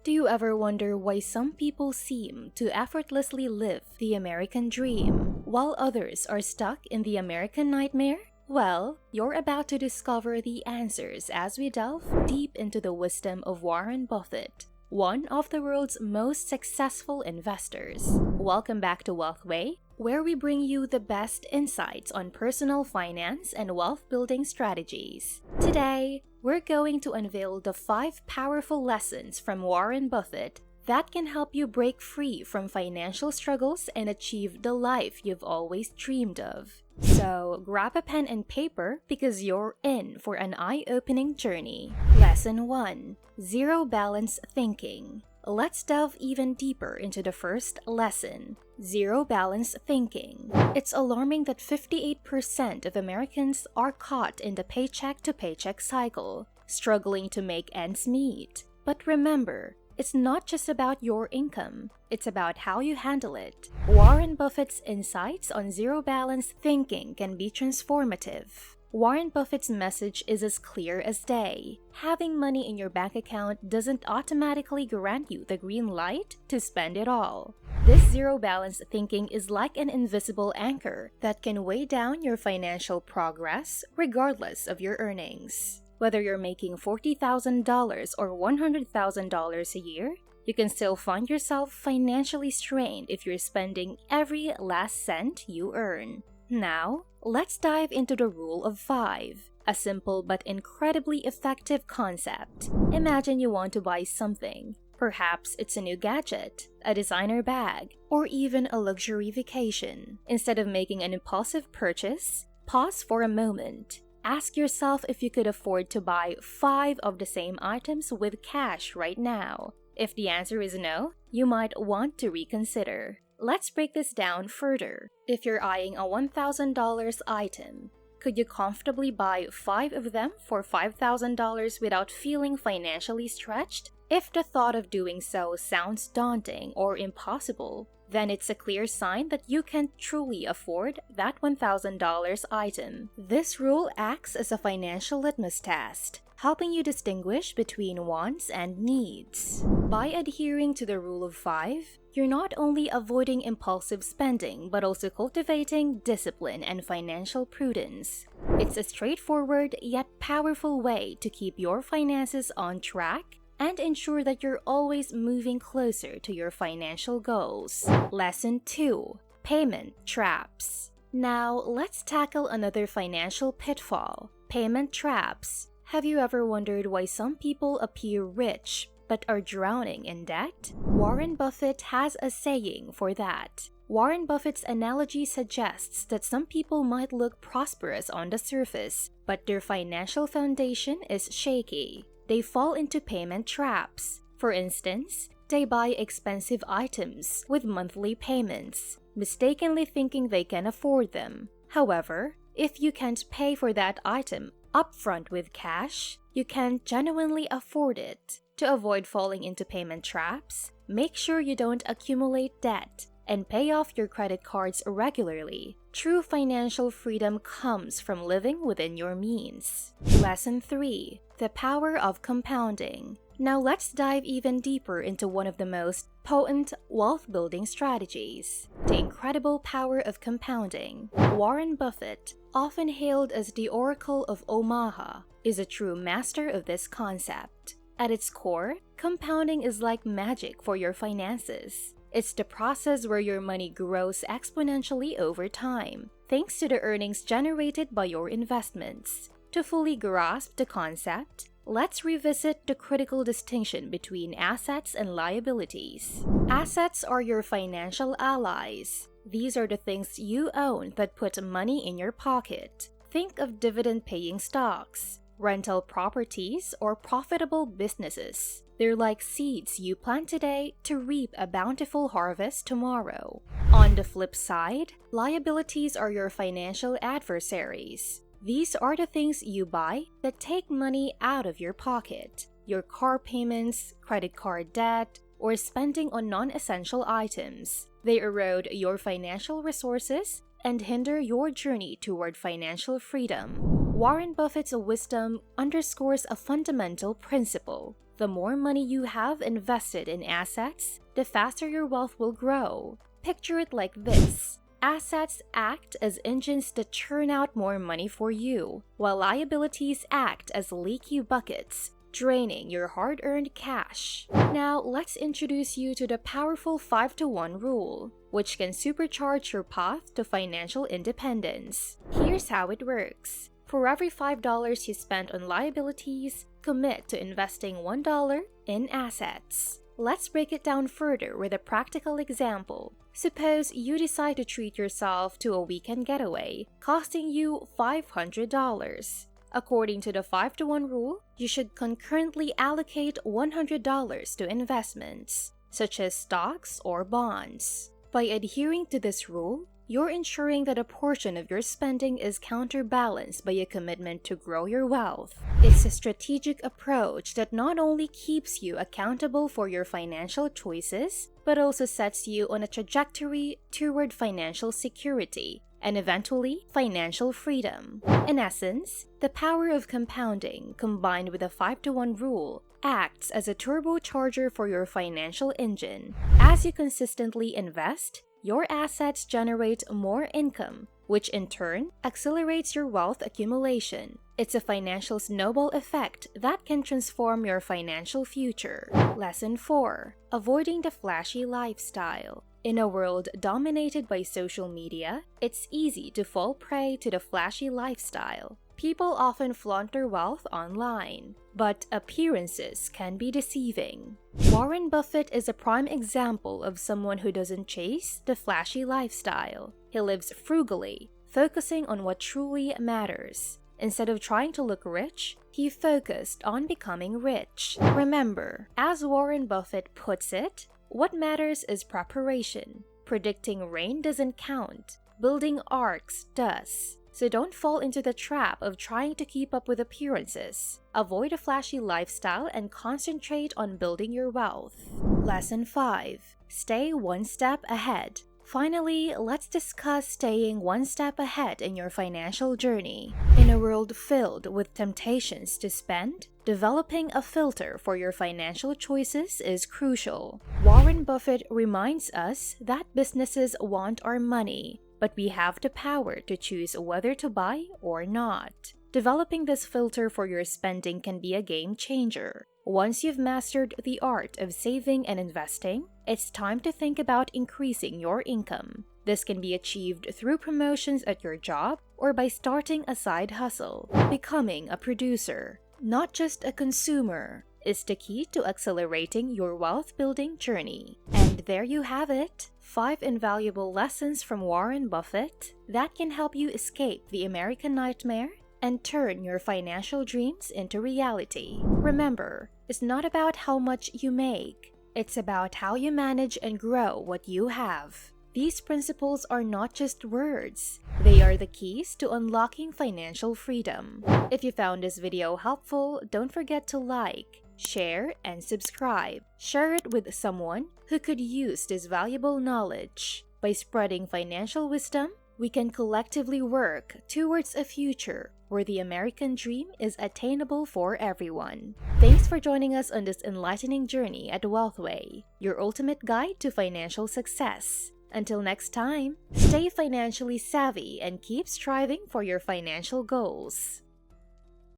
Do you ever wonder why some people seem to effortlessly live the American dream, while others are stuck in the American nightmare? Well, you're about to discover the answers as we delve deep into the wisdom of Warren Buffett, one of the world's most successful investors. Welcome back to Wealthway, where we bring you the best insights on personal finance and wealth-building strategies. Today, we're going to unveil the 5 powerful lessons from Warren Buffett that can help you break free from financial struggles and achieve the life you've always dreamed of. So, grab a pen and paper because you're in for an eye-opening journey. Lesson 1. Zero Balance Thinking. Let's delve even deeper into the first lesson, zero balance thinking. It's alarming that 58% of Americans are caught in the paycheck-to-paycheck cycle, struggling to make ends meet. But remember, it's not just about your income, it's about how you handle it. Warren Buffett's insights on zero balance thinking can be transformative. Warren Buffett's message is as clear as day. Having money in your bank account doesn't automatically grant you the green light to spend it all. This zero balance thinking is like an invisible anchor that can weigh down your financial progress regardless of your earnings. Whether you're making $40,000 or $100,000 a year, you can still find yourself financially strained if you're spending every last cent you earn. Now, let's dive into the Rule of 5, a simple but incredibly effective concept. Imagine you want to buy something. Perhaps it's a new gadget, a designer bag, or even a luxury vacation. Instead of making an impulsive purchase, pause for a moment. Ask yourself if you could afford to buy 5 of the same items with cash right now. If the answer is no, you might want to reconsider. Let's break this down further. If you're eyeing a $1,000 item, could you comfortably buy 5 of them for $5,000 without feeling financially stretched? If the thought of doing so sounds daunting or impossible, then it's a clear sign that you can't truly afford that $1,000 item. This rule acts as a financial litmus test, helping you distinguish between wants and needs. By adhering to the Rule of 5, you're not only avoiding impulsive spending but also cultivating discipline and financial prudence. It's a straightforward yet powerful way to keep your finances on track and ensure that you're always moving closer to your financial goals. Lesson 2. Payment Traps. Now, let's tackle another financial pitfall, payment traps. Have you ever wondered why some people appear rich but are drowning in debt? Warren Buffett has a saying for that. Warren Buffett's analogy suggests that some people might look prosperous on the surface, but their financial foundation is shaky. They fall into payment traps. For instance, they buy expensive items with monthly payments, mistakenly thinking they can afford them. However, if you can't pay for that item upfront with cash, you can't genuinely afford it. To avoid falling into payment traps, make sure you don't accumulate debt and pay off your credit cards regularly. True financial freedom comes from living within your means. Lesson 3. The Power of Compounding. Now let's dive even deeper into one of the most potent wealth-building strategies, the incredible power of compounding. Warren Buffett, often hailed as the Oracle of Omaha, is a true master of this concept. At its core, compounding is like magic for your finances. It's the process where your money grows exponentially over time, thanks to the earnings generated by your investments. To fully grasp the concept, let's revisit the critical distinction between assets and liabilities. Assets are your financial allies. These are the things you own that put money in your pocket. Think of dividend-paying stocks, rental properties, or profitable businesses. They're like seeds you plant today to reap a bountiful harvest tomorrow. On the flip side, liabilities are your financial adversaries. These are the things you buy that take money out of your pocket. Your car payments, credit card debt, or spending on non-essential items. They erode your financial resources and hinder your journey toward financial freedom. Warren Buffett's wisdom underscores a fundamental principle. The more money you have invested in assets, the faster your wealth will grow. Picture it like this. Assets act as engines that churn out more money for you, while liabilities act as leaky buckets, draining your hard-earned cash. Now, let's introduce you to the powerful 5-to-1 rule, which can supercharge your path to financial independence. Here's how it works. For every $5 you spend on liabilities, commit to investing $1 in assets. Let's break it down further with a practical example. Suppose you decide to treat yourself to a weekend getaway, costing you $500. According to the 5-to-1 rule, you should concurrently allocate $100 to investments, such as stocks or bonds. By adhering to this rule, you're ensuring that a portion of your spending is counterbalanced by a commitment to grow your wealth. It's a strategic approach that not only keeps you accountable for your financial choices, but also sets you on a trajectory toward financial security and eventually financial freedom. In essence, the power of compounding combined with the 5-to-1 rule acts as a turbocharger for your financial engine. As you consistently invest, your assets generate more income, which in turn accelerates your wealth accumulation. It's a financial snowball effect that can transform your financial future. Lesson 4. Avoiding the flashy lifestyle. In a world dominated by social media, it's easy to fall prey to the flashy lifestyle. People often flaunt their wealth online, but appearances can be deceiving. Warren Buffett is a prime example of someone who doesn't chase the flashy lifestyle. He lives frugally, focusing on what truly matters. Instead of trying to look rich, he focused on becoming rich. Remember, as Warren Buffett puts it, what matters is preparation. Predicting rain doesn't count. Building arcs does. So don't fall into the trap of trying to keep up with appearances. Avoid a flashy lifestyle and concentrate on building your wealth. Lesson 5. Stay one step ahead. Finally, let's discuss staying one step ahead in your financial journey. In a world filled with temptations to spend, developing a filter for your financial choices is crucial. Warren Buffett reminds us that businesses want our money, but we have the power to choose whether to buy or not. Developing this filter for your spending can be a game changer. Once you've mastered the art of saving and investing, it's time to think about increasing your income. This can be achieved through promotions at your job or by starting a side hustle. Becoming a producer, not just a consumer, is the key to accelerating your wealth-building journey. And there you have it, 5 invaluable lessons from Warren Buffett that can help you escape the American nightmare and turn your financial dreams into reality. Remember, it's not about how much you make, it's about how you manage and grow what you have. These principles are not just words, they are the keys to unlocking financial freedom. If you found this video helpful, don't forget to like, share, and subscribe. Share it with someone who could use this valuable knowledge. By spreading financial wisdom, we can collectively work towards a future where the American dream is attainable for everyone. Thanks for joining us on this enlightening journey at Wealthway, your ultimate guide to financial success. Until next time, stay financially savvy and keep striving for your financial goals.